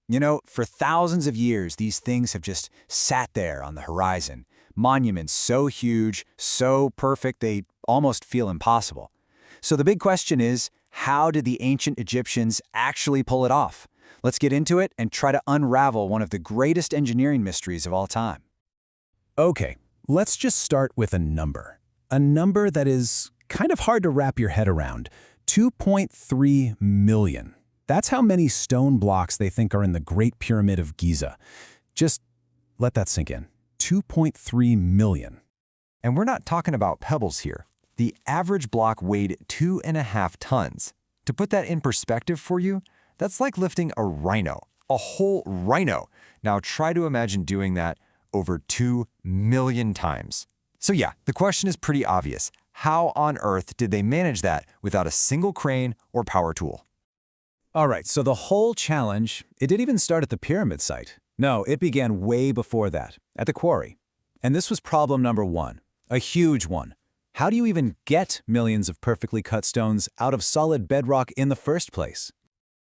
You know, for thousands of years, these things have just sat there on the horizon. Monuments so huge, so perfect, they almost feel impossible. So the big question is, how did the ancient Egyptians actually pull it off? Let's get into it and try to unravel one of the greatest engineering mysteries of all time. Okay, let's just start with a number. A number that is kind of hard to wrap your head around. 2.3 million. That's how many stone blocks they think are in the Great Pyramid of Giza. Just let that sink in. 2.3 million. And we're not talking about pebbles here. The average block weighed 2.5 tons. To put that in perspective for you, that's like lifting a rhino, a whole rhino. Now try to imagine doing that over 2 million times. So yeah, the question is pretty obvious. How on earth did they manage that without a single crane or power tool? All right, so the whole challenge, it didn't even start at the pyramid site. No, it began way before that, at the quarry. And this was problem number one, a huge one. How do you even get millions of perfectly cut stones out of solid bedrock in the first place?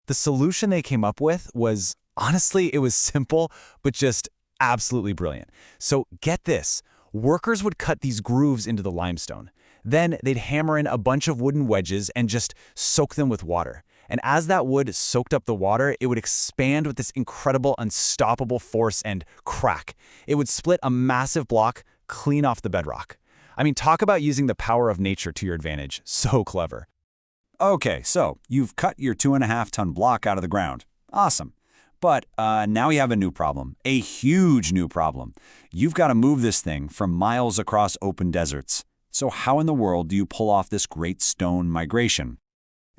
The solution they came up with was, honestly, it was simple, but just absolutely brilliant. So get this, workers would cut these grooves into the limestone. Then they'd hammer in a bunch of wooden wedges and just soak them with water. And as that wood soaked up the water, it would expand with this incredible, unstoppable force and crack. It would split a massive block clean off the bedrock. I mean, talk about using the power of nature to your advantage. So clever. Okay, so you've cut your 2.5-ton block out of the ground. Awesome. But now we have a new problem, a huge new problem. You've got to move this thing from miles across open deserts. So how in the world do you pull off this great stone migration?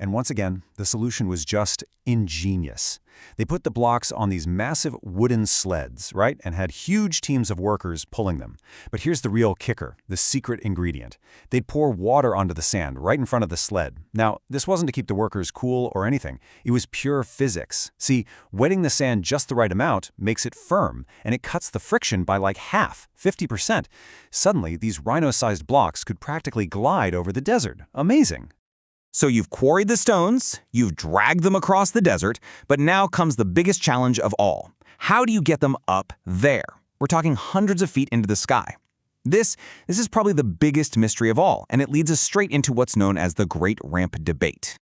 And once again, the solution was just ingenious. They put the blocks on these massive wooden sleds, right, and had huge teams of workers pulling them. But here's the real kicker, the secret ingredient. They'd pour water onto the sand right in front of the sled. Now, this wasn't to keep the workers cool or anything. It was pure physics. See, wetting the sand just the right amount makes it firm, and it cuts the friction by like half, 50%. Suddenly, these rhino-sized blocks could practically glide over the desert. Amazing. So you've quarried the stones, you've dragged them across the desert, but now comes the biggest challenge of all. How do you get them up there? We're talking hundreds of feet into the sky. This is probably the biggest mystery of all, and it leads us straight into what's known as the Great Ramp Debate.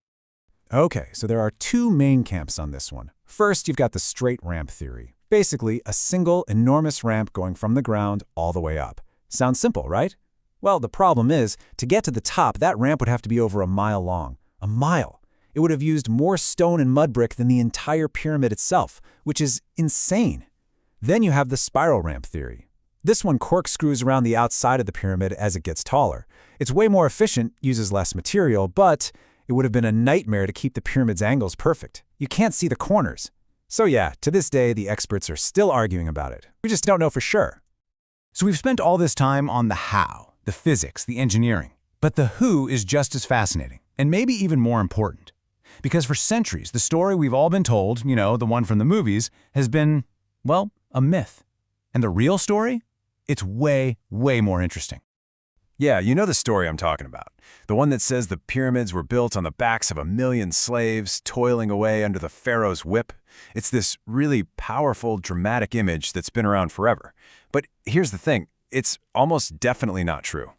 Okay, so there are two main camps on this one. First, you've got the straight ramp theory. Basically, a single enormous ramp going from the ground all the way up. Sounds simple, right? Well, the problem is, to get to the top, that ramp would have to be over a mile long. A mile! It would have used more stone and mud brick than the entire pyramid itself, which is insane. Then you have the spiral ramp theory. This one corkscrews around the outside of the pyramid as it gets taller. It's way more efficient, uses less material, but it would have been a nightmare to keep the pyramid's angles perfect. You can't see the corners. So yeah, to this day, the experts are still arguing about it. We just don't know for sure. So we've spent all this time on the how. The physics, the engineering. But the who is just as fascinating, and maybe even more important. Because for centuries, the story we've all been told, you know, the one from the movies, has been, well, a myth. And the real story? It's way, way more interesting. Yeah, you know the story I'm talking about. The one that says the pyramids were built on the backs of 1 million slaves toiling away under the pharaoh's whip. It's this really powerful, dramatic image that's been around forever. But here's the thing. It's almost definitely not true.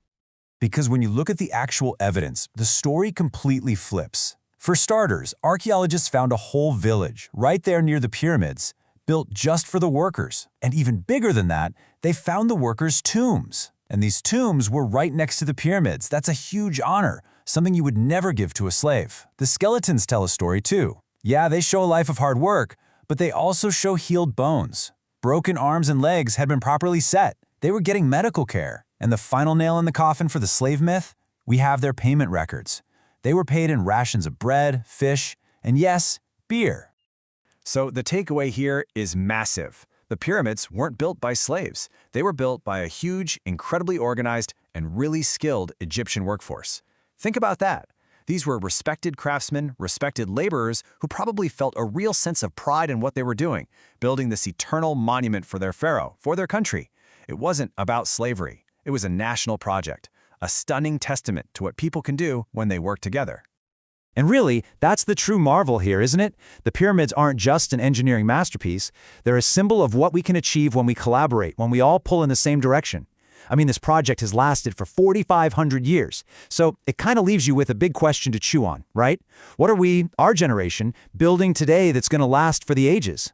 Because when you look at the actual evidence, the story completely flips. For starters, archaeologists found a whole village right there near the pyramids, built just for the workers. And even bigger than that, they found the workers' tombs. And these tombs were right next to the pyramids. That's a huge honor, something you would never give to a slave. The skeletons tell a story too. Yeah, they show a life of hard work, but they also show healed bones. Broken arms and legs had been properly set. They were getting medical care. And the final nail in the coffin for the slave myth? We have their payment records. They were paid in rations of bread, fish, and yes, beer. So the takeaway here is massive. The pyramids weren't built by slaves. They were built by a huge, incredibly organized, and really skilled Egyptian workforce. Think about that. These were respected craftsmen, respected laborers who probably felt a real sense of pride in what they were doing, building this eternal monument for their pharaoh, for their country. It wasn't about slavery. It was a national project, a stunning testament to what people can do when they work together. And really, that's the true marvel here, isn't it? The pyramids aren't just an engineering masterpiece. They're a symbol of what we can achieve when we collaborate, when we all pull in the same direction. I mean, this project has lasted for 4,500 years. So it kind of leaves you with a big question to chew on, right? What are we, our generation, building today that's going to last for the ages?